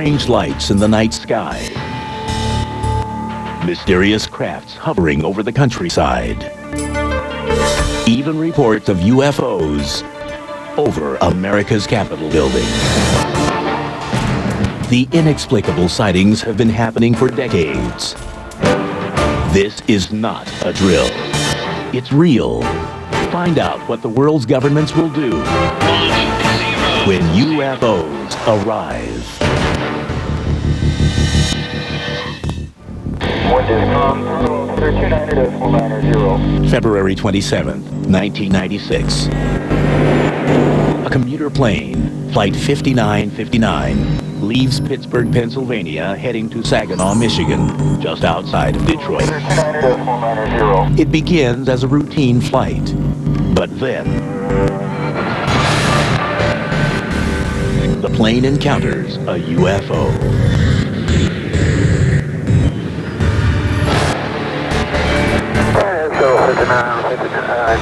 strange lights in the night sky. Mysterious crafts hovering over the countryside. Even reports of UFOs over America's Capitol building. The inexplicable sightings have been happening for decades. This is not a drill. It's real. Find out what the world's governments will do when UFOs arrive. February 27th, 1996. A commuter plane, Flight 5959, leaves Pittsburgh, Pennsylvania, heading to Saginaw, Michigan, just outside of Detroit. It begins as a routine flight, but then the plane encounters a UFO.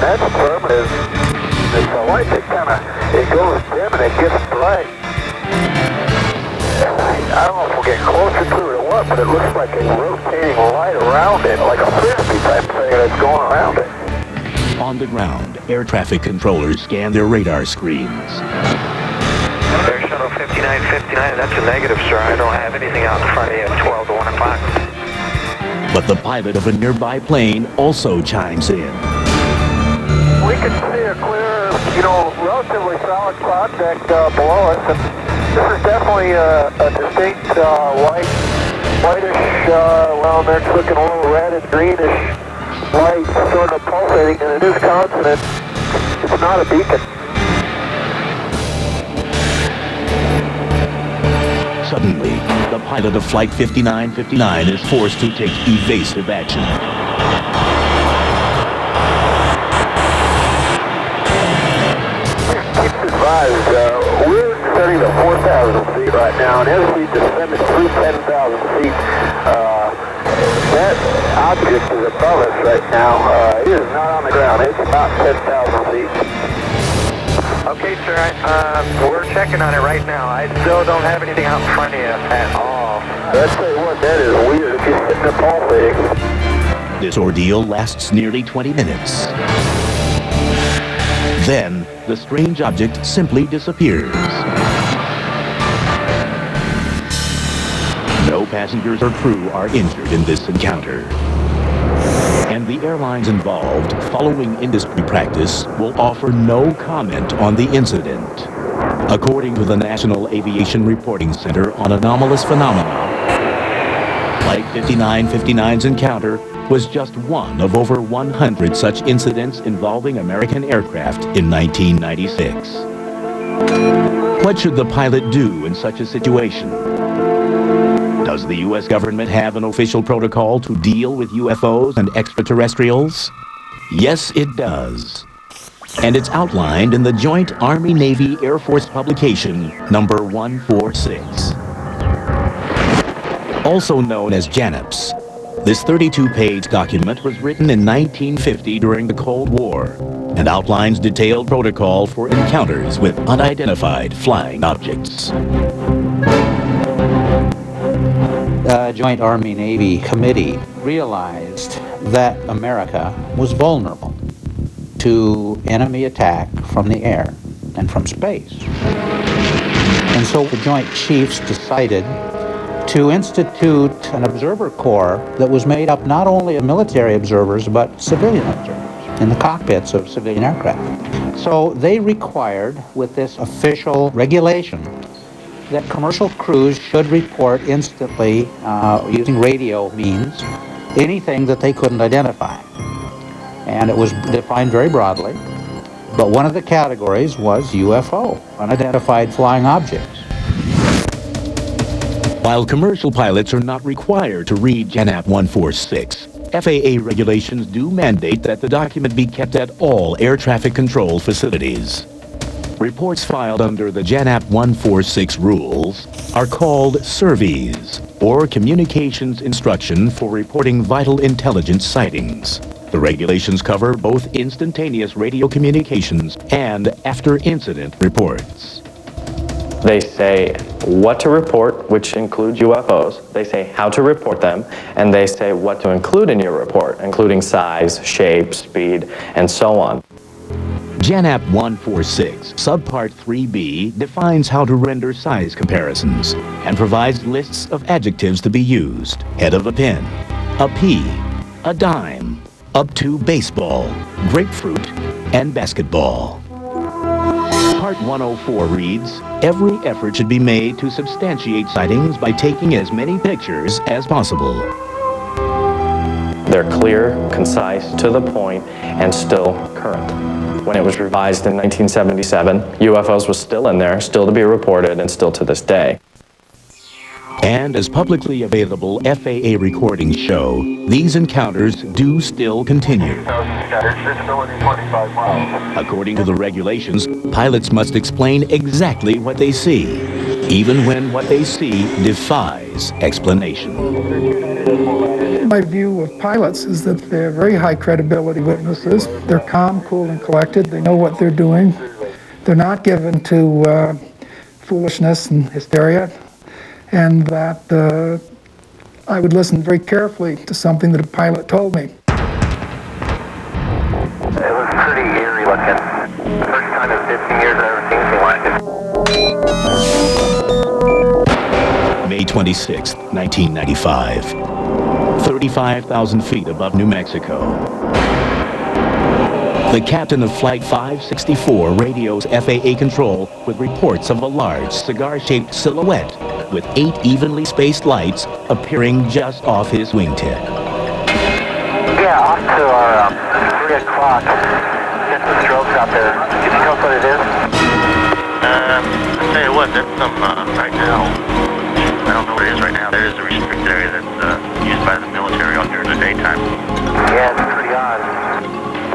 That's affirmative. It's a light that it goes dim and it gets bright. I don't know if we're getting closer to it or what, but it looks like a rotating light around it, like a frisbee type thing that's going around it. On the ground, air traffic controllers scan their radar screens. Air Shuttle 5959, that's a negative, sir. I don't have anything out in front of you at 12 to 1 o'clock. But the pilot of a nearby plane also chimes in. We can see a clear, relatively solid cloud deck below us, and this is definitely a distinct whitish, it's looking a little red and greenish light sort of pulsating, and it is constant. It's not a beacon. Suddenly, the pilot of Flight 5959 is forced to take evasive action. Keep advised, we're starting at 4,000 feet right now, and as we descend through 10,000 feet, that object is above us right now. It is not on the ground. It's about 10,000 feet. Okay, sir, we're checking on it right now. I still don't have anything out in front of you at all. I'll tell you what, that is weird if you're sitting there pulsating. This ordeal lasts nearly 20 minutes. Then, the strange object simply disappears. No passengers or crew are injured in this encounter. And the airlines involved, following industry practice, will offer no comment on the incident. According to the National Aviation Reporting Center on Anomalous Phenomena, Flight 5959's encounter was just one of over 100 such incidents involving American aircraft in 1996. What should the pilot do in such a situation? Does the U.S. government have an official protocol to deal with UFOs and extraterrestrials? Yes, it does. And it's outlined in the Joint Army-Navy-Air Force publication number 146. Also known as JANAPS, this 32-page document was written in 1950 during the Cold War and outlines detailed protocol for encounters with unidentified flying objects. The Joint Army-Navy Committee realized that America was vulnerable to enemy attack from the air and from space. And so the Joint Chiefs decided to institute an observer corps that was made up not only of military observers, but civilian observers in the cockpits of civilian aircraft. So they required, with this official regulation, that commercial crews should report instantly, using radio means, anything that they couldn't identify. And it was defined very broadly, but one of the categories was UFO, unidentified flying objects. While commercial pilots are not required to read JANAP 146, FAA regulations do mandate that the document be kept at all air traffic control facilities. Reports filed under the JANAP 146 rules are called SIRVIs, or Communications Instruction for Reporting Vital Intelligence Sightings. The regulations cover both instantaneous radio communications and after-incident reports. They say what to report, which includes UFOs. They say how to report them, and they say what to include in your report, including size, shape, speed, and so on. JANAP 146, Subpart 3B, defines how to render size comparisons and provides lists of adjectives to be used. Head of a pin, a pea, a dime, up to baseball, grapefruit, and basketball. Part 104 reads, every effort should be made to substantiate sightings by taking as many pictures as possible. They're clear, concise, to the point, and still current. When it was revised in 1977, UFOs was still in there, still to be reported, and still to this day. And as publicly available FAA recordings show, these encounters do still continue. According to the regulations, pilots must explain exactly what they see, even when what they see defies explanation. My view of pilots is that they're very high credibility witnesses. They're calm, cool, and collected. They know what they're doing. They're not given to foolishness and hysteria. And that I would listen very carefully to something that a pilot told me. It was pretty eerie looking. First time in 15 years I've ever seen anything like it. May 26, 1995. 35,000 feet above New Mexico. The captain of Flight 564 radios FAA control with reports of a large cigar-shaped silhouette with 8 evenly spaced lights appearing just off his wingtip. Yeah, off to our 3 o'clock. Get some strobes out there. Can you tell us what it is? I'll tell you what, that's some, right now, I don't know what it is right now. There is a restricted area that's used by the military during the daytime. Yeah, it's pretty odd.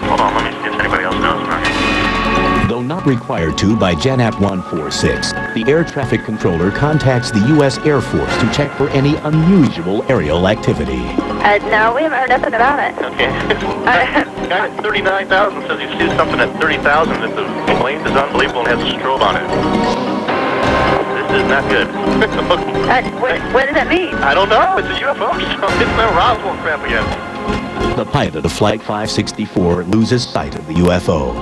Hold on, let me see if anybody else knows around here. Though not required to by JANAP 146, the air traffic controller contacts the U.S. Air Force to check for any unusual aerial activity. No, we haven't heard nothing about it. Okay. Guy at 39,000 says he sees something at 30,000 that the plane is unbelievable and has a strobe on it. This is not good. What does that mean? I don't know. It's a UFO. It's no Roswell crap again. The pilot of Flight 564 loses sight of the UFO.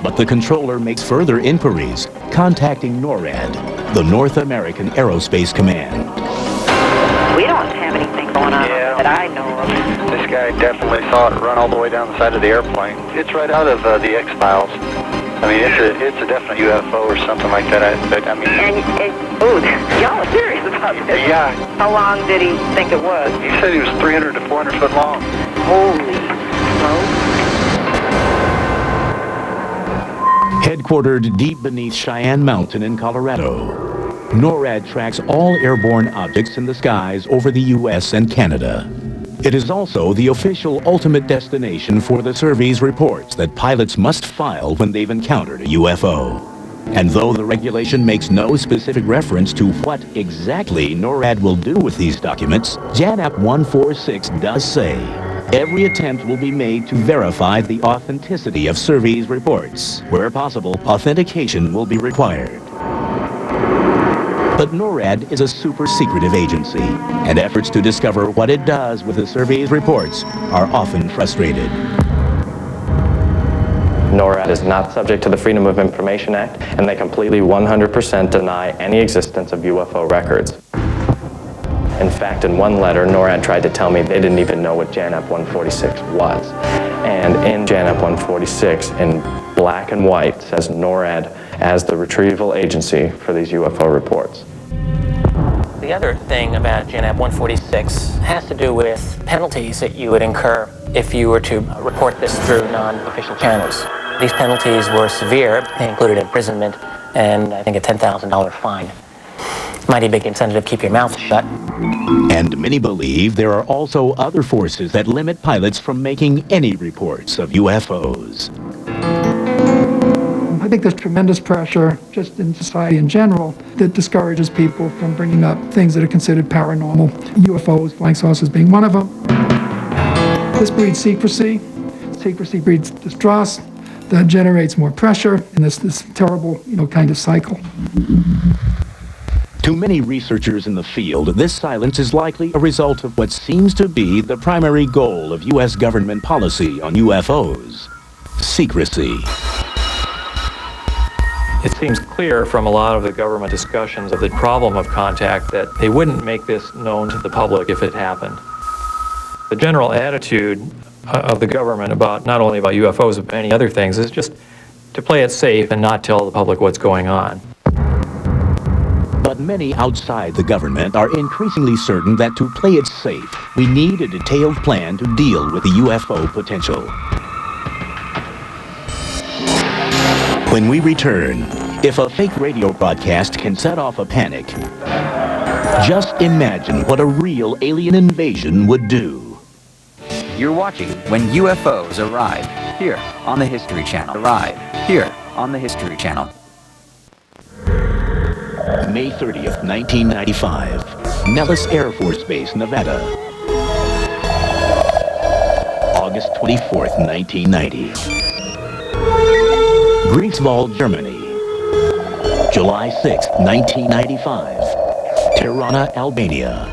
But the controller makes further inquiries, contacting NORAD, the North American Aerospace Command. We don't have anything going on that I know of. This guy definitely saw it run all the way down the side of the airplane. It's right out of the X-Files. I mean, it's a definite UFO or something like that. I mean... Y'all are serious about this? Yeah. How long did he think it was? He said he was 300 to 400 foot long. Holy smoke. Headquartered deep beneath Cheyenne Mountain in Colorado, NORAD tracks all airborne objects in the skies over the U.S. and Canada. It is also the official ultimate destination for the survey's reports that pilots must file when they've encountered a UFO. And though the regulation makes no specific reference to what exactly NORAD will do with these documents, JANAP 146 does say every attempt will be made to verify the authenticity of survey's reports. Where possible, authentication will be required. But NORAD is a super-secretive agency, and efforts to discover what it does with the survey's reports are often frustrated. NORAD is not subject to the Freedom of Information Act, and they completely 100% deny any existence of UFO records. In fact, in one letter, NORAD tried to tell me they didn't even know what JANAP 146 was. And in JANAP 146, in black and white, says NORAD as the retrieval agency for these UFO reports. The other thing about JANAP 146 has to do with penalties that you would incur if you were to report this through non-official channels. These penalties were severe. They included imprisonment and I think a $10,000 fine. Mighty big incentive to keep your mouth shut. And many believe there are also other forces that limit pilots from making any reports of UFOs. I think there's tremendous pressure just in society in general that discourages people from bringing up things that are considered paranormal. UFOs, flying saucers being one of them. This breeds secrecy. Secrecy breeds distrust. generates more pressure in this terrible, kind of cycle. To many researchers in the field, this silence is likely a result of what seems to be the primary goal of U.S. government policy on UFOs: secrecy. It seems clear from a lot of the government discussions of the problem of contact that they wouldn't make this known to the public if it happened. The general attitude of the government about not only about UFOs but many other things is just to play it safe and not tell the public what's going on. But many outside the government are increasingly certain that to play it safe, we need a detailed plan to deal with the UFO potential. When we return, if a fake radio broadcast can set off a panic, just imagine what a real alien invasion would do. You're watching When UFOs Arrive, here on the History Channel. Arrive, here on the History Channel. May 30th, 1995, Nellis Air Force Base, Nevada. August 24th, 1990. Greifswald, Germany. July 6th, 1995. Tirana, Albania.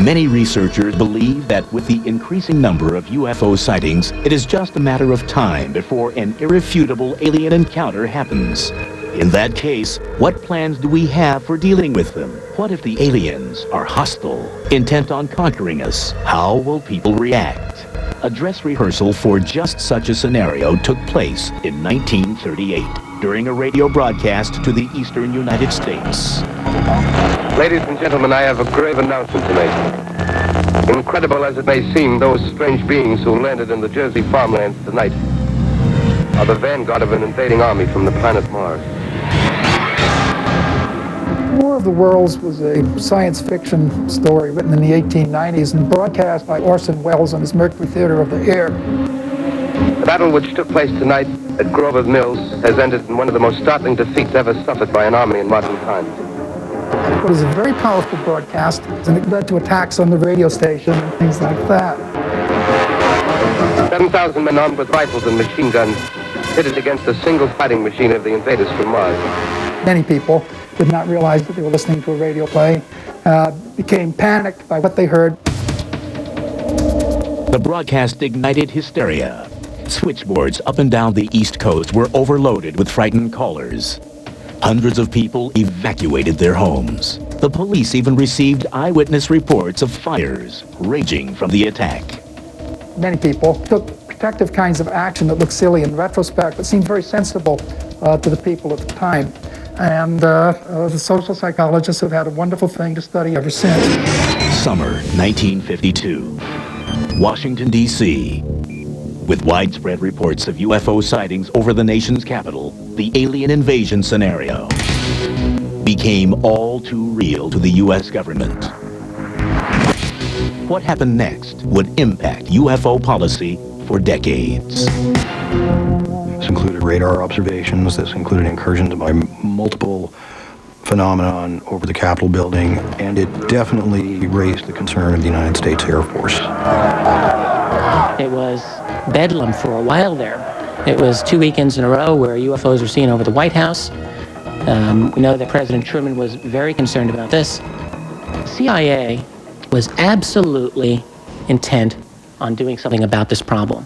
Many researchers believe that with the increasing number of UFO sightings, it is just a matter of time before an irrefutable alien encounter happens. In that case, what plans do we have for dealing with them? What if the aliens are hostile, intent on conquering us? How will people react? A dress rehearsal for just such a scenario took place in 1938 during a radio broadcast to the eastern United States. Ladies and gentlemen, I have a grave announcement to make. Incredible as it may seem, those strange beings who landed in the Jersey farmlands tonight are the vanguard of an invading army from the planet Mars. War of the Worlds was a science fiction story written in the 1890s and broadcast by Orson Welles on his Mercury Theater of the Air. The battle which took place tonight at Grover Mills has ended in one of the most startling defeats ever suffered by an army in modern times. It was a very powerful broadcast, and it led to attacks on the radio station and things like that. 7,000 men armed with rifles and machine guns pitted against a single fighting machine of the invaders from Mars. Many people did not realize that they were listening to a radio play, became panicked by what they heard. The broadcast ignited hysteria. Switchboards up and down the East Coast were overloaded with frightened callers. Hundreds of people evacuated their homes. The police even received eyewitness reports of fires raging from the attack. Many people took protective kinds of action that looked silly in retrospect, but seemed very sensible to the people at the time. And the social psychologists have had a wonderful thing to study ever since. Summer 1952. Washington, D.C. With widespread reports of UFO sightings over the nation's capital, the alien invasion scenario became all too real to the U.S. government. What happened next would impact UFO policy for decades. This included radar observations, this included incursions by multiple phenomenon over the Capitol building, and it definitely raised the concern of the United States Air Force. It was bedlam for a while there. It was 2 weekends in a row where UFOs were seen over the White House. We know that President Truman was very concerned about this. The CIA was absolutely intent on doing something about this problem.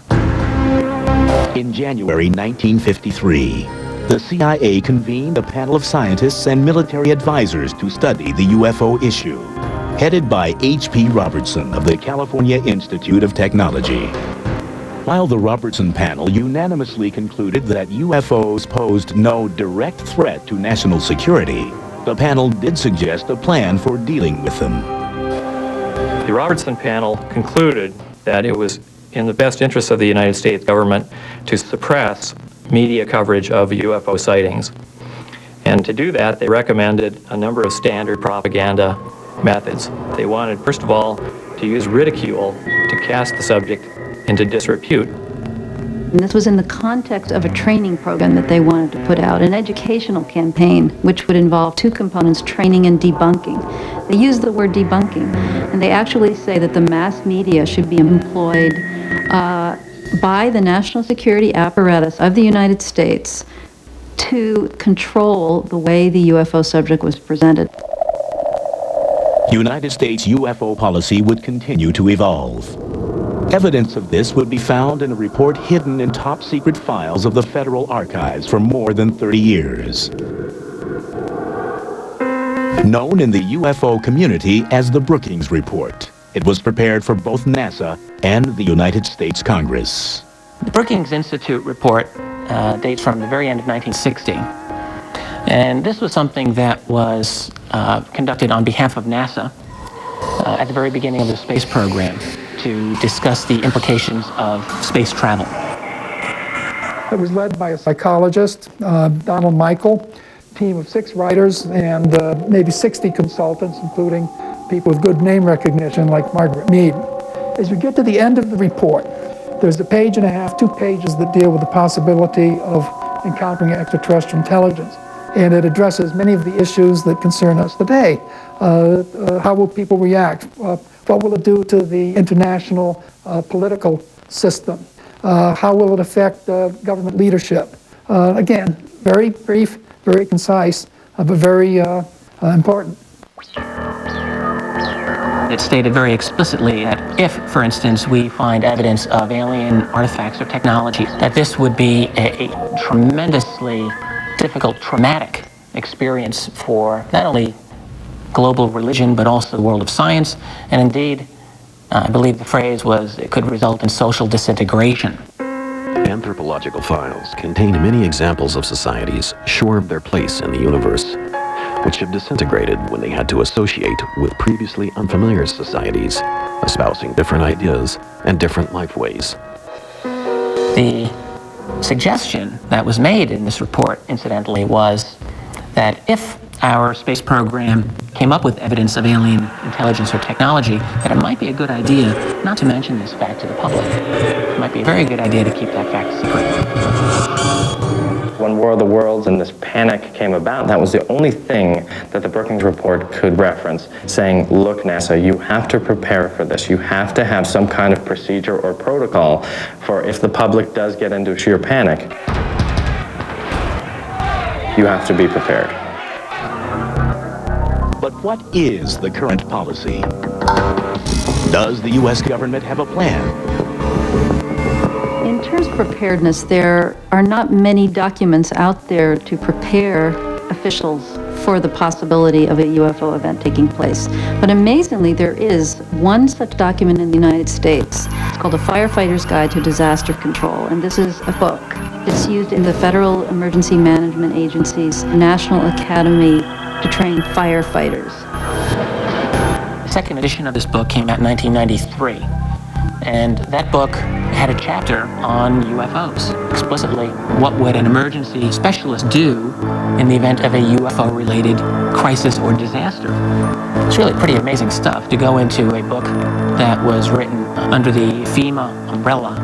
In January 1953, the CIA convened a panel of scientists and military advisors to study the UFO issue, headed by H.P. Robertson of the California Institute of Technology. While the Robertson panel unanimously concluded that UFOs posed no direct threat to national security, the panel did suggest a plan for dealing with them. The Robertson panel concluded that it was in the best interest of the United States government to suppress media coverage of UFO sightings. And to do that, they recommended a number of standard propaganda methods. They wanted, first of all, to use ridicule to cast the subject into disrepute. And this was in the context of a training program that they wanted to put out, an educational campaign, which would involve two components, training and debunking. They use the word debunking, and they actually say that the mass media should be employed by the national security apparatus of the United States to control the way the UFO subject was presented. United States UFO policy would continue to evolve. Evidence of this would be found in a report hidden in top-secret files of the Federal Archives for more than 30 years. Known in the UFO community as the Brookings Report, it was prepared for both NASA and the United States Congress. The Brookings Institute report dates from the very end of 1960. And this was something that was conducted on behalf of NASA at the very beginning of the space program to discuss the implications of space travel. It was led by a psychologist, Donald Michael, team of 6 writers and maybe 60 consultants, including people with good name recognition like Margaret Mead. As we get to the end of the report, there's a page and a half, 2 pages that deal with the possibility of encountering extraterrestrial intelligence. And it addresses many of the issues that concern us today. How will people react? What will it do to the international political system? How will it affect government leadership? Again, very brief, very concise, but very important. It stated very explicitly that if, for instance, we find evidence of alien artifacts or technology, that this would be a tremendously difficult, traumatic experience for not only global religion, but also the world of science. And indeed, I believe the phrase was, it could result in social disintegration. Anthropological files contain many examples of societies sure of their place in the universe, which have disintegrated when they had to associate with previously unfamiliar societies, espousing different ideas and different life ways. The suggestion that was made in this report, incidentally, was that if our space program came up with evidence of alien intelligence or technology, that it might be a good idea not to mention this fact to the public. It might be a very good idea to keep that fact secret. When War of the Worlds and this panic came about, that was the only thing that the Brookings Report could reference, saying, look, NASA, you have to prepare for this. You have to have some kind of procedure or protocol for if the public does get into sheer panic. You have to be prepared. But what is the current policy? Does the U.S. government have a plan? In terms of preparedness, there are not many documents out there to prepare officials for the possibility of a UFO event taking place. But amazingly, there is one such document in the United States. It's called A Firefighter's Guide to Disaster Control, and this is a book. It's used in the Federal Emergency Management Agency's National Academy to train firefighters. The second edition of this book came out in 1993. And that book had a chapter on UFOs. Explicitly, what would an emergency specialist do in the event of a UFO-related crisis or disaster? It's really pretty amazing stuff to go into a book that was written under the FEMA umbrella.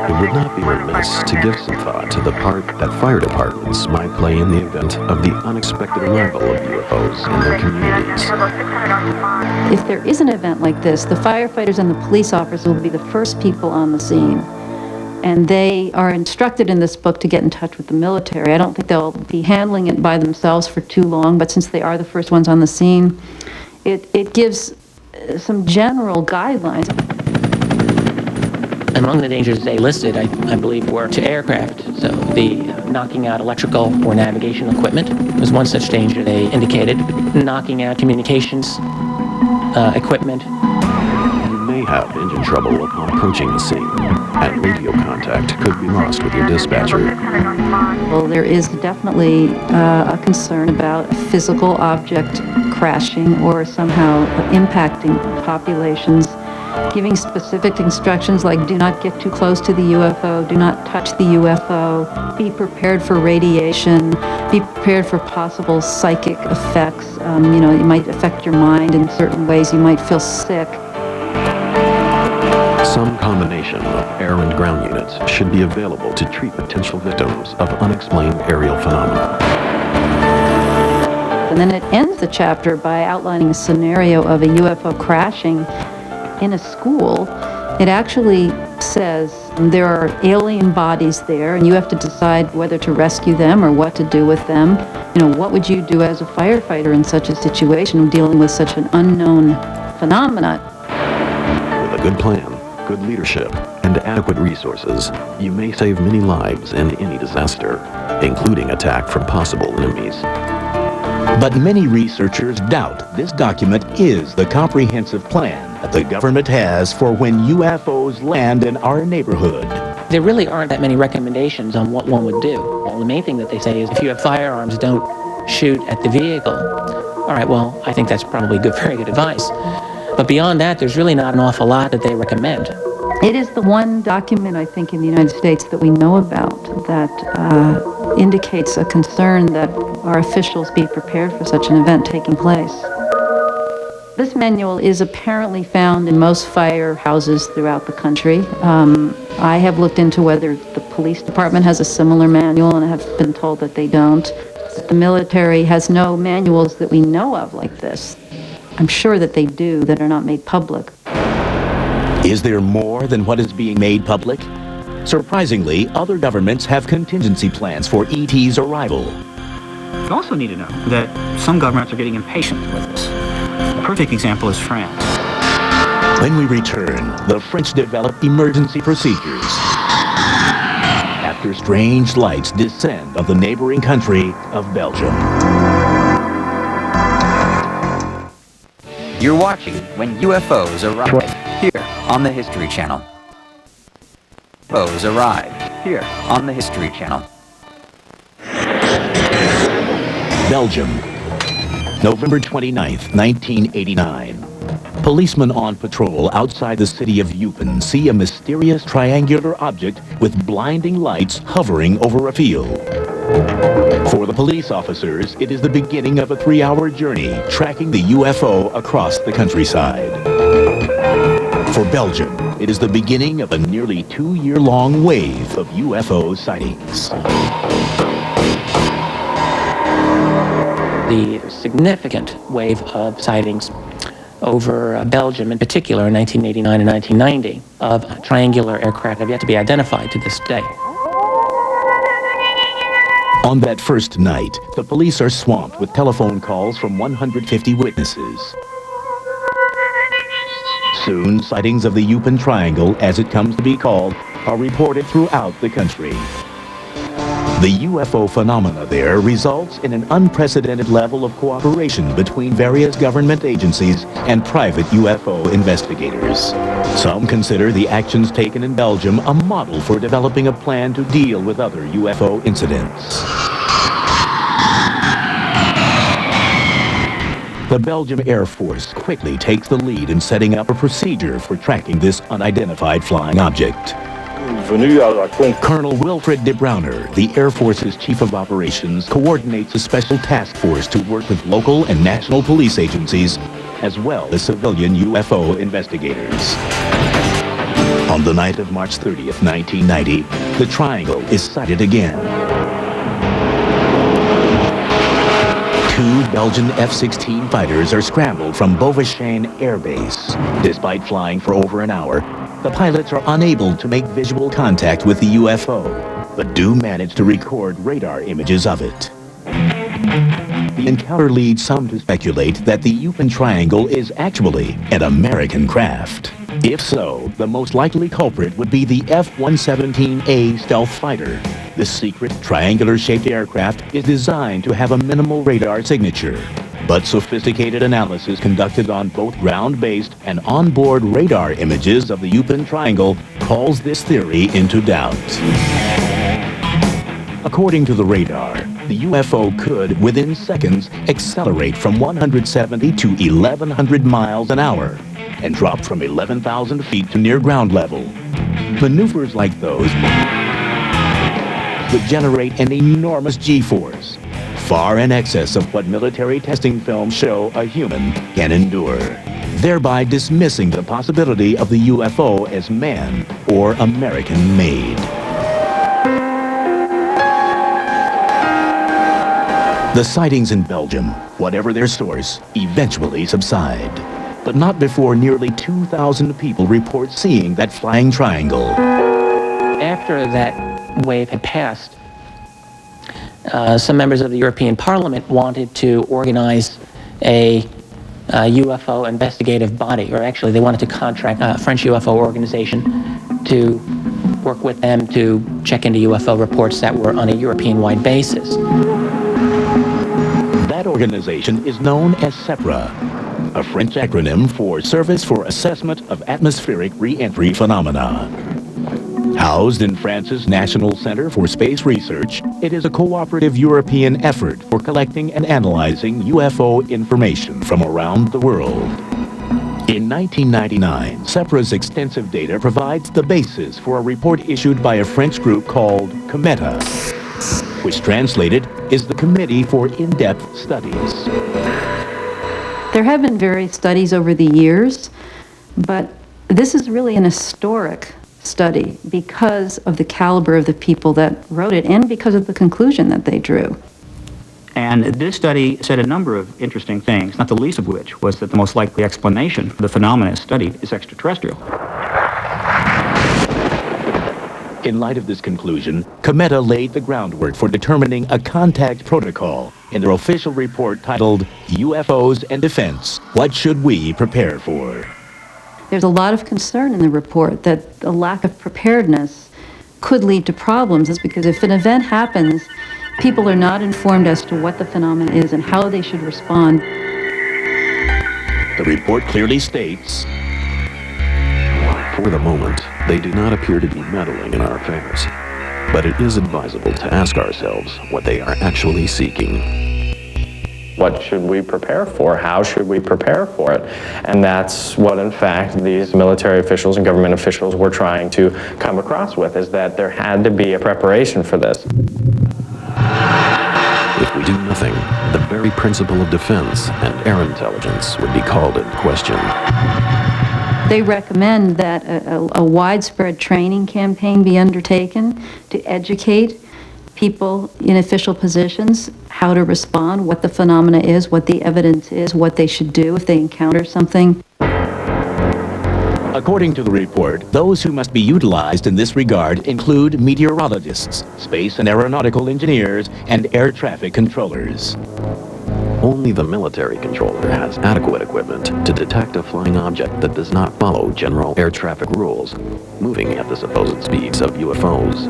It would not be remiss to give some thought to the part that fire departments might play in the event of the unexpected arrival of UFOs in their communities. If there is an event like this, the firefighters and the police officers will be the first people on the scene. And they are instructed in this book to get in touch with the military. I don't think they'll be handling it by themselves for too long, but since they are the first ones on the scene, it gives some general guidelines. Among the dangers they listed, I believe, were to aircraft. So the knocking out electrical or navigation equipment was one such danger they indicated. Knocking out communications equipment. You may have engine trouble upon approaching the scene, and radio contact could be lost with your dispatcher. Well, there is definitely a concern about a physical object crashing or somehow impacting populations. Giving specific instructions like do not get too close to the UFO, do not touch the UFO, be prepared for radiation, be prepared for possible psychic effects. It might affect your mind in certain ways. You might feel sick. Some combination of air and ground units should be available to treat potential victims of unexplained aerial phenomena. And then it ends the chapter by outlining a scenario of a UFO crashing in a school. It actually says there are alien bodies there and you have to decide whether to rescue them or what to do with them. What would you do as a firefighter in such a situation dealing with such an unknown phenomenon? With a good plan, good leadership, and adequate resources, you may save many lives in any disaster, including attack from possible enemies. But many researchers doubt this document is the comprehensive plan that the government has for when UFOs land in our neighborhood. There really aren't that many recommendations on what one would do. Well, the main thing that they say is if you have firearms, don't shoot at the vehicle. All right, well, I think that's probably very good advice. But beyond that, there's really not an awful lot that they recommend. It is the one document, I think, in the United States that we know about that indicates a concern that our officials be prepared for such an event taking place. This manual is apparently found in most firehouses throughout the country. I have looked into whether the police department has a similar manual, and I have been told that they don't. The military has no manuals that we know of like this. I'm sure that they do that are not made public. Is there more than what is being made public? Surprisingly, other governments have contingency plans for ET's arrival. You also need to know that some governments are getting impatient with this. A perfect example is France. When we return, the French develop emergency procedures after strange lights descend on the neighboring country of Belgium. You're watching When UFOs Arrive, here on the History Channel. UFOs Arrive, here on the History Channel. Belgium, November 29th, 1989. Policemen on patrol outside the city of Eupen see a mysterious triangular object with blinding lights hovering over a field. For the police officers, it is the beginning of a 3-hour journey tracking the UFO across the countryside. For Belgium, it is the beginning of a nearly 2-year-long wave of UFO sightings. The significant wave of sightings over Belgium, in particular in 1989 and 1990, of triangular aircraft have yet to be identified to this day. On that first night, the police are swamped with telephone calls from 150 witnesses. Soon, sightings of the Eupen Triangle, as it comes to be called, are reported throughout the country. The UFO phenomena there results in an unprecedented level of cooperation between various government agencies and private UFO investigators. Some consider the actions taken in Belgium a model for developing a plan to deal with other UFO incidents. The Belgian Air Force quickly takes the lead in setting up a procedure for tracking this unidentified flying object. Colonel Wilfred de Browner, the Air Force's Chief of Operations, coordinates a special task force to work with local and national police agencies, as well as civilian UFO investigators. On the night of March 30th, 1990, the triangle is sighted again. 2 Belgian F-16 fighters are scrambled from Beauvechane Air Base. Despite flying for over an hour, the pilots are unable to make visual contact with the UFO, but do manage to record radar images of it. The encounter leads some to speculate that the Eupen Triangle is actually an American craft. If so, the most likely culprit would be the F-117A stealth fighter. This secret, triangular-shaped aircraft is designed to have a minimal radar signature, but sophisticated analysis conducted on both ground-based and onboard radar images of the Eupen Triangle calls this theory into doubt. According to the radar, the UFO could, within seconds, accelerate from 170 to 1,100 miles an hour and drop from 11,000 feet to near ground level. Maneuvers like those would generate an enormous G-force, far in excess of what military testing films show a human can endure, thereby dismissing the possibility of the UFO as man or American-made. The sightings in Belgium, whatever their source, eventually subside. but not before nearly 2,000 people report seeing that flying triangle. After that wave had passed, some members of the European Parliament wanted to organize a UFO investigative body, or actually they wanted to contract a French UFO organization to work with them to check into UFO reports that were on a European-wide basis. That organization is known as SEPRA, a French acronym for Service for Assessment of Atmospheric Re-Entry Phenomena. Housed in France's National Center for Space Research, it is a cooperative European effort for collecting and analyzing UFO information from around the world. In 1999, SEPRA's extensive data provides the basis for a report issued by a French group called COMETA, which translated is the Committee for In-Depth Studies. There have been various studies over the years, but this is really an historic study because of the caliber of the people that wrote it and because of the conclusion that they drew. And this study said a number of interesting things, not the least of which was that the most likely explanation for the phenomena studied is extraterrestrial. In light of this conclusion, COMETA laid the groundwork for determining a contact protocol in their official report titled UFOs and Defense, What Should We Prepare For? There's a lot of concern in the report that the lack of preparedness could lead to problems. It's because if an event happens, people are not informed as to what the phenomenon is and how they should respond. The report clearly states, for the moment, they do not appear to be meddling in our affairs, but it is advisable to ask ourselves what they are actually seeking. What should we prepare for? How should we prepare for it? And that's what, in fact, these military officials and government officials were trying to come across with, is that there had to be a preparation for this. If we do nothing, the very principle of defense and air intelligence would be called into question. They recommend that a widespread training campaign be undertaken to educate people in official positions how to respond, what the phenomena is, what the evidence is, what they should do if they encounter something. According to the report, those who must be utilized in this regard include meteorologists, space and aeronautical engineers, and air traffic controllers. Only the military controller has adequate equipment to detect a flying object that does not follow general air traffic rules, moving at the supposed speeds of UFOs.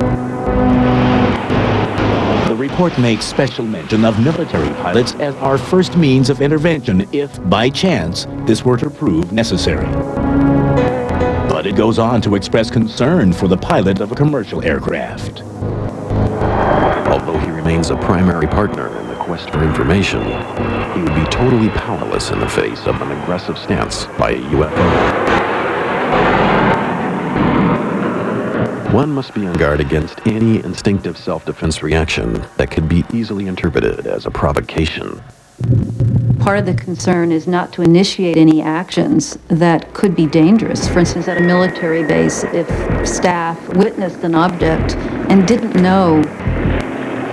The report makes special mention of military pilots as our first means of intervention if, by chance, this were to prove necessary. But it goes on to express concern for the pilot of a commercial aircraft. Although he remains a primary partner in the quest for information, he would be totally powerless in the face of an aggressive stance by a UFO. One must be on guard against any instinctive self-defense reaction that could be easily interpreted as a provocation. Part of the concern is not to initiate any actions that could be dangerous. For instance, at a military base, if staff witnessed an object and didn't know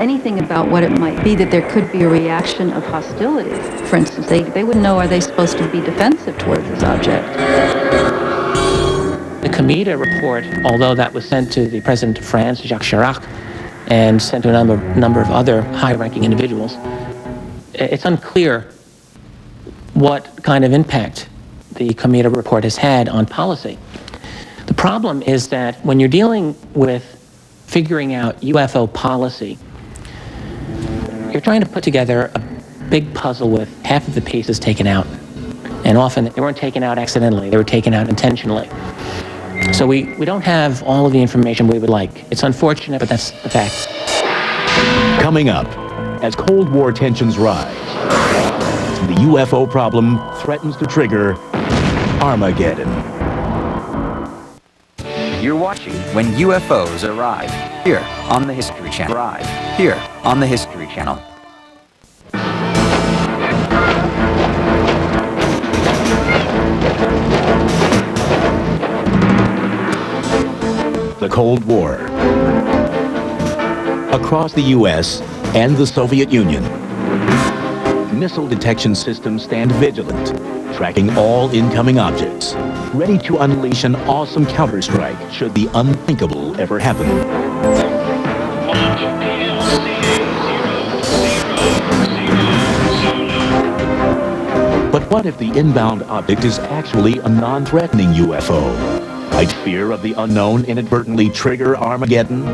anything about what it might be, that there could be a reaction of hostility. For instance, they wouldn't know, are they supposed to be defensive towards this object? The COMETA report, although that was sent to the President of France, Jacques Chirac, and sent to a number of other high-ranking individuals, it's unclear what kind of impact the COMETA report has had on policy. The problem is that when you're dealing with figuring out UFO policy, you're trying to put together a big puzzle with half of the pieces taken out. And often they weren't taken out accidentally, they were taken out intentionally. So we don't have all of the information we would like. It's unfortunate, but that's the fact. Coming up, as Cold War tensions rise, the UFO problem threatens to trigger Armageddon. You're watching When UFOs Arrive, here on the History Channel. Here on the History Channel. The Cold War. Across the U.S. and the Soviet Union, missile detection systems stand vigilant, tracking all incoming objects, ready to unleash an awesome counterstrike should the unthinkable ever happen. But what if the inbound object is actually a non-threatening UFO? Might fear of the unknown inadvertently trigger Armageddon?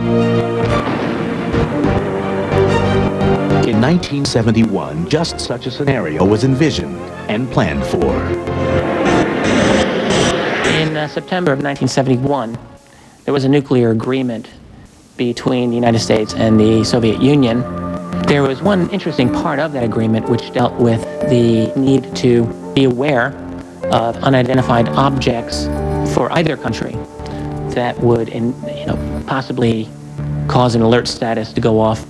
In 1971, just such a scenario was envisioned and planned for. In September of 1971, there was a nuclear agreement between the United States and the Soviet Union. There was one interesting part of that agreement which dealt with the need to be aware of unidentified objects for either country that would, possibly cause an alert status to go off.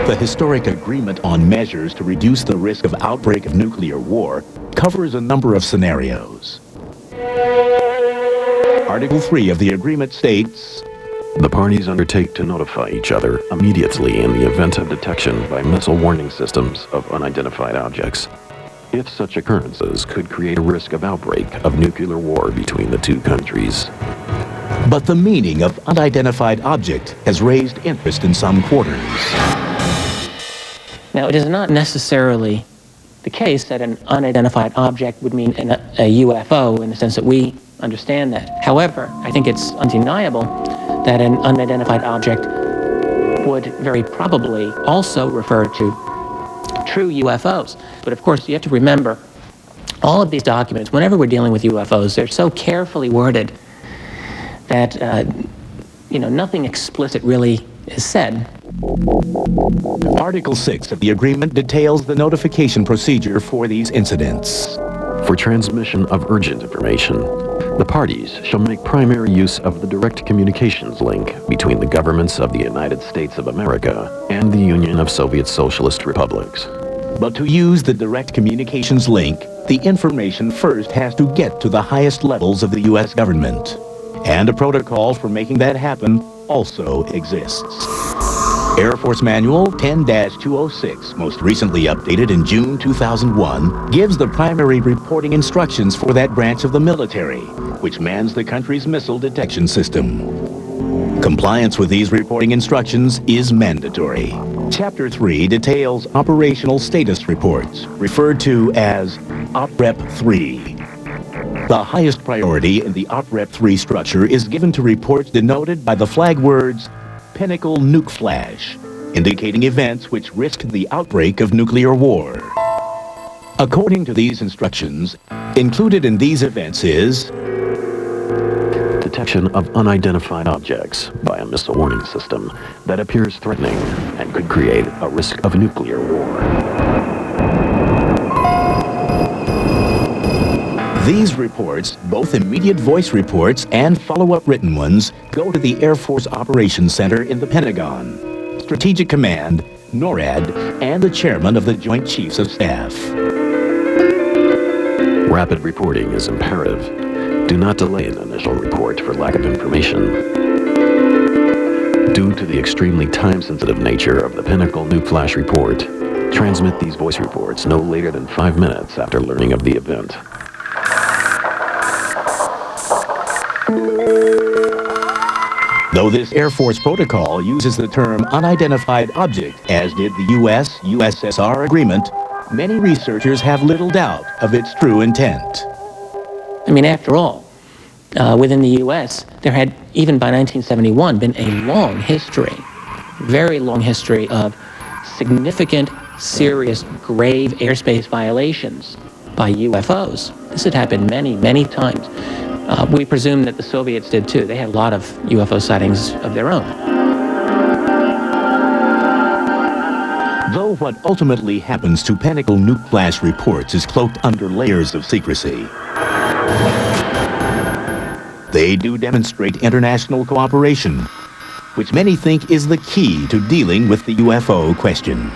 The historic agreement on measures to reduce the risk of outbreak of nuclear war covers a number of scenarios. Article 3 of the agreement states, "The parties undertake to notify each other immediately in the event of detection by missile warning systems of unidentified objects, if such occurrences could create a risk of outbreak of nuclear war between the two countries." But the meaning of unidentified object has raised interest in some quarters. Now, it is not necessarily the case that an unidentified object would mean a UFO in the sense that we understand that. However, I think it's undeniable that an unidentified object would very probably also refer to true UFOs. But of course, you have to remember, all of these documents, whenever we're dealing with UFOs, they're so carefully worded that, nothing explicit really is said. Article 6 of the agreement details the notification procedure for these incidents. For transmission of urgent information, the parties shall make primary use of the direct communications link between the governments of the United States of America and the Union of Soviet Socialist Republics. But to use the direct communications link, the information first has to get to the highest levels of the U.S. government. And a protocol for making that happen also exists. Air Force Manual 10-206, most recently updated in June 2001, gives the primary reporting instructions for that branch of the military, which mans the country's missile detection system. Compliance with these reporting instructions is mandatory. Chapter 3 details operational status reports, referred to as OPREP 3. The highest priority in the OPREP 3 structure is given to reports denoted by the flag words Pinnacle Nuke Flash, indicating events which risk the outbreak of nuclear war. According to these instructions, included in these events is detection of unidentified objects by a missile warning system that appears threatening and could create a risk of nuclear war. These reports, both immediate voice reports and follow-up written ones, go to the Air Force Operations Center in the Pentagon, Strategic Command, NORAD, and the Chairman of the Joint Chiefs of Staff. Rapid reporting is imperative. Do not delay an initial report for lack of information. Due to the extremely time-sensitive nature of the Pinnacle Nuke Flash report, transmit these voice reports no later than 5 minutes after learning of the event. Though this Air Force protocol uses the term unidentified object, as did the U.S.-USSR agreement, many researchers have little doubt of its true intent. I mean, after all, within the U.S., there had, even by 1971, been a long history, very long history of significant, serious, grave airspace violations by UFOs. This had happened many, many times. We presume that the Soviets did too. They had a lot of UFO sightings of their own. Though what ultimately happens to Pinnacle Nuke Flash reports is cloaked under layers of secrecy, they do demonstrate international cooperation, which many think is the key to dealing with the UFO question.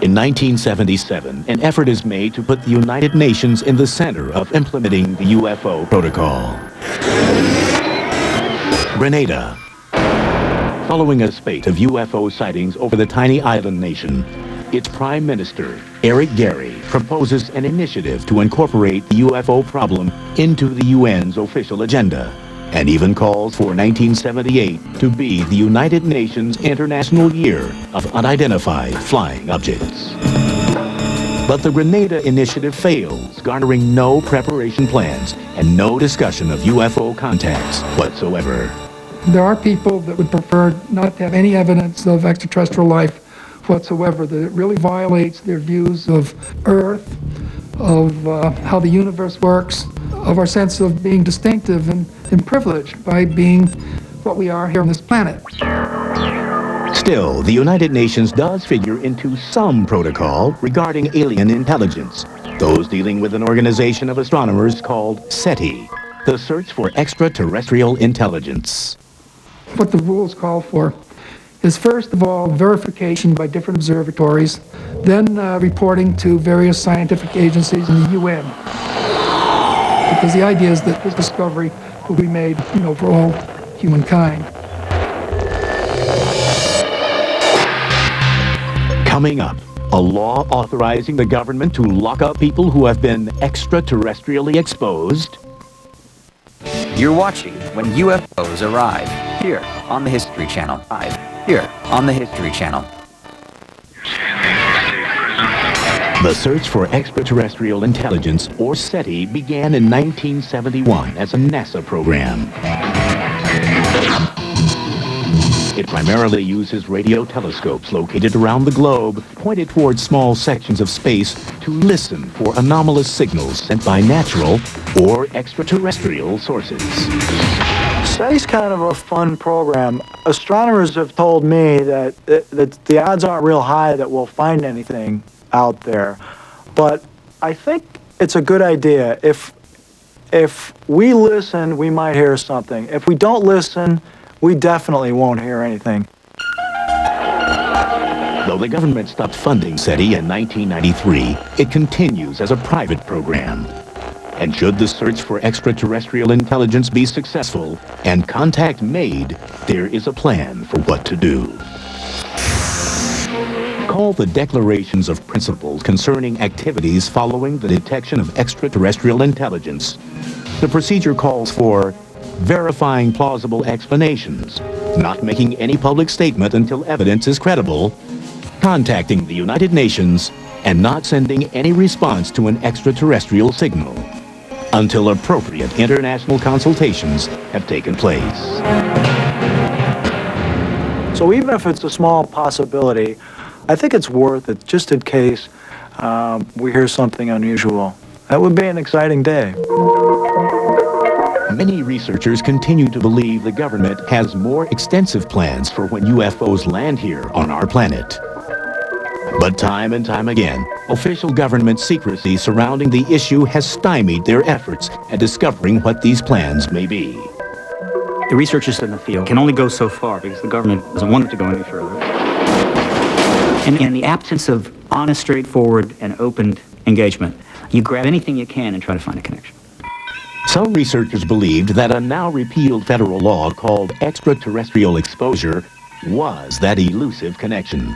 In 1977, an effort is made to put the United Nations in the center of implementing the UFO protocol. Grenada. Following a spate of UFO sightings over the tiny island nation, its Prime Minister, Eric Gary, proposes an initiative to incorporate the UFO problem into the UN's official agenda, and even calls for 1978 to be the United Nations International Year of Unidentified Flying Objects. But the Grenada initiative fails, garnering no preparation plans and no discussion of UFO contacts whatsoever. There are people that would prefer not to have any evidence of extraterrestrial life whatsoever, that it really violates their views of Earth, of how the universe works, of our sense of being distinctive and privileged by being what we are here on this planet. Still, the United Nations does figure into some protocol regarding alien intelligence, those dealing with an organization of astronomers called SETI, the Search for Extraterrestrial Intelligence. What the rules call for is, first of all, verification by different observatories, then reporting to various scientific agencies in the UN. Because the idea is that this discovery will be made, for all humankind. Coming up, a law authorizing the government to lock up people who have been extraterrestrially exposed. You're watching When UFOs Arrive, here on the History Channel. Here on the History Channel. The search for extraterrestrial intelligence, or SETI, began in 1971 as a NASA program. It primarily uses radio telescopes located around the globe, pointed towards small sections of space, to listen for anomalous signals sent by natural or extraterrestrial sources. SETI's kind of a fun program. Astronomers have told me that the odds aren't real high that we'll find anything out there. But I think it's a good idea. If we listen, we might hear something. If we don't listen, we definitely won't hear anything. Though the government stopped funding SETI in 1993, it continues as a private program. And should the search for extraterrestrial intelligence be successful and contact made, there is a plan for what to do. Called the Declarations of Principles Concerning Activities Following the Detection of Extraterrestrial Intelligence, the procedure calls for verifying plausible explanations, not making any public statement until evidence is credible, contacting the United Nations, and not sending any response to an extraterrestrial signal until appropriate international consultations have taken place. So even if it's a small possibility, I think it's worth it just in case we hear something unusual. That would be an exciting day. Many researchers continue to believe the government has more extensive plans for when UFOs land here on our planet. But time and time again, official government secrecy surrounding the issue has stymied their efforts at discovering what these plans may be. The researchers in the field can only go so far because the government doesn't want it to go any further. And in the absence of honest, straightforward, and open engagement, you grab anything you can and try to find a connection. Some researchers believed that a now repealed federal law called extraterrestrial exposure was that elusive connection.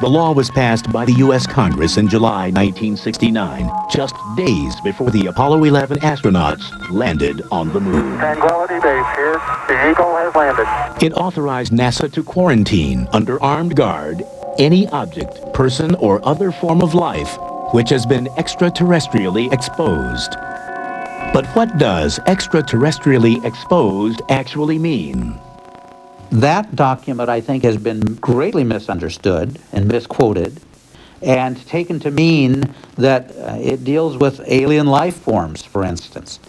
The law was passed by the U.S. Congress in July 1969, just days before the Apollo 11 astronauts landed on the moon. Tranquility Base here. The Eagle has landed. It authorized NASA to quarantine under armed guard any object, person, or other form of life which has been extraterrestrially exposed. But what does extraterrestrially exposed actually mean? That document, I think, has been greatly misunderstood and misquoted and taken to mean that it deals with alien life forms, for instance.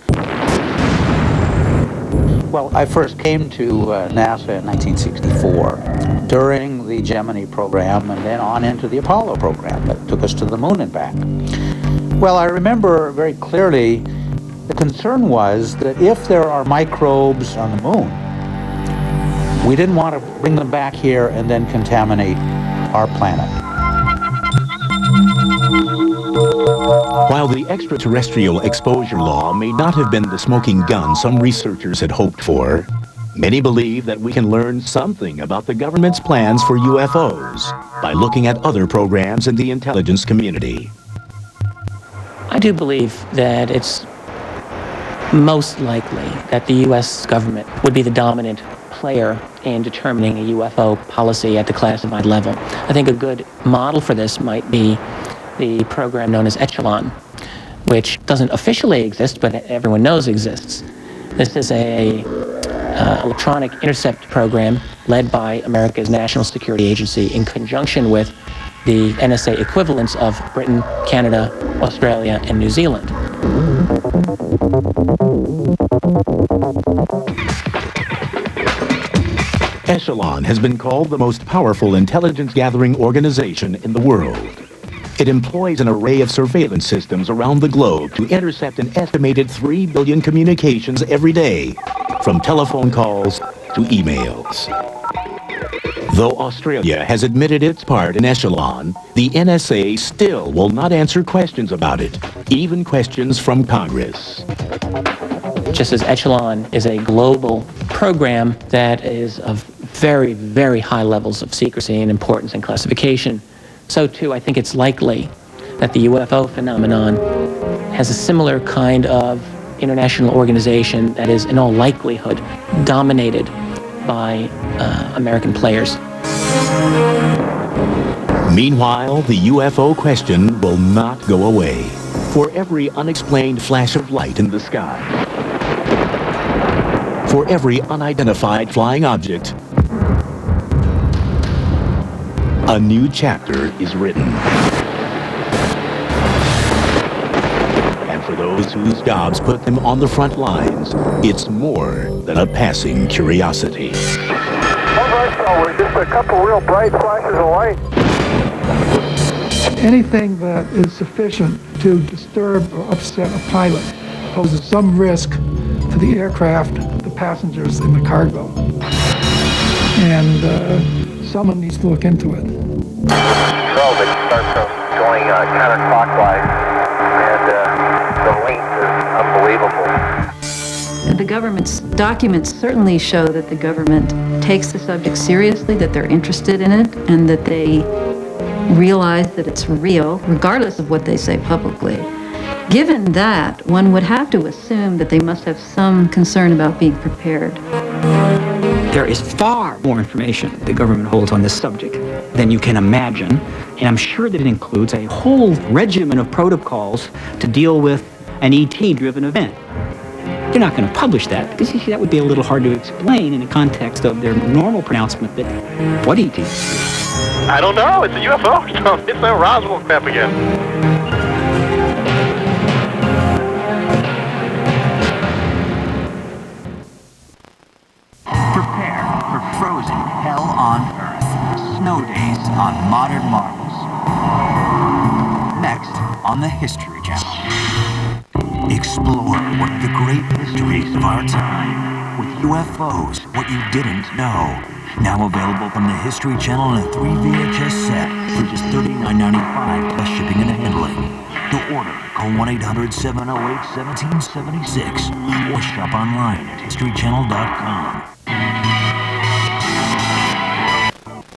Well, I first came to NASA in 1964 during the Gemini program and then on into the Apollo program that took us to the moon and back. Well, I remember very clearly the concern was that if there are microbes on the moon, we didn't want to bring them back here and then contaminate our planet. While the extraterrestrial exposure law may not have been the smoking gun some researchers had hoped for, Many believe that we can learn something about the government's plans for UFOs by looking at other programs in the intelligence community. I do believe that it's most likely that the U.S. government would be the dominant player in determining a UFO policy at the classified level. I think a good model for this might be the program known as Echelon, which doesn't officially exist, but everyone knows exists. This is a electronic intercept program led by America's National Security Agency in conjunction with the NSA equivalents of Britain, Canada, Australia, and New Zealand. Echelon has been called the most powerful intelligence-gathering organization in the world. It employs an array of surveillance systems around the globe to intercept an estimated 3 billion communications every day, from telephone calls to emails. Though Australia has admitted its part in Echelon, the NSA still will not answer questions about it, even questions from Congress. Just as Echelon is a global program that is of very, very high levels of secrecy and importance and classification, so too I think it's likely that the UFO phenomenon has a similar kind of international organization that is in all likelihood dominated by American players. Meanwhile, the UFO question will not go away. For every unexplained flash of light in the sky, for every unidentified flying object, a new chapter is written. And for those whose jobs put them on the front lines, it's more than a passing curiosity. All right, so just a couple real bright flashes of light. Anything that is sufficient to disturb or upset a pilot poses some risk to the aircraft, the passengers, and the cargo. And someone needs to look into it. So they start going counterclockwise, and the length is unbelievable. The government's documents certainly show that the government takes the subject seriously, that they're interested in it, and that they realize that it's real, regardless of what they say publicly. Given that, one would have to assume that they must have some concern about being prepared. There is far more information the government holds on this subject than you can imagine, and I'm sure that it includes a whole regimen of protocols to deal with an ET-driven event. They're not going to publish that because you see, that would be a little hard to explain in the context of their normal pronouncement that what ET? I don't know. It's a UFO. It's a Roswell crap again. Prepare for frozen hell on Earth. Snow days on Modern Marvels. Next on the History Channel. Explore one of the great mysteries of our time with UFOs, what you didn't know. Now available from the History Channel in a 3 VHS set for just $39.95 plus shipping and handling. To order, call 1-800-708-1776 or shop online at historychannel.com.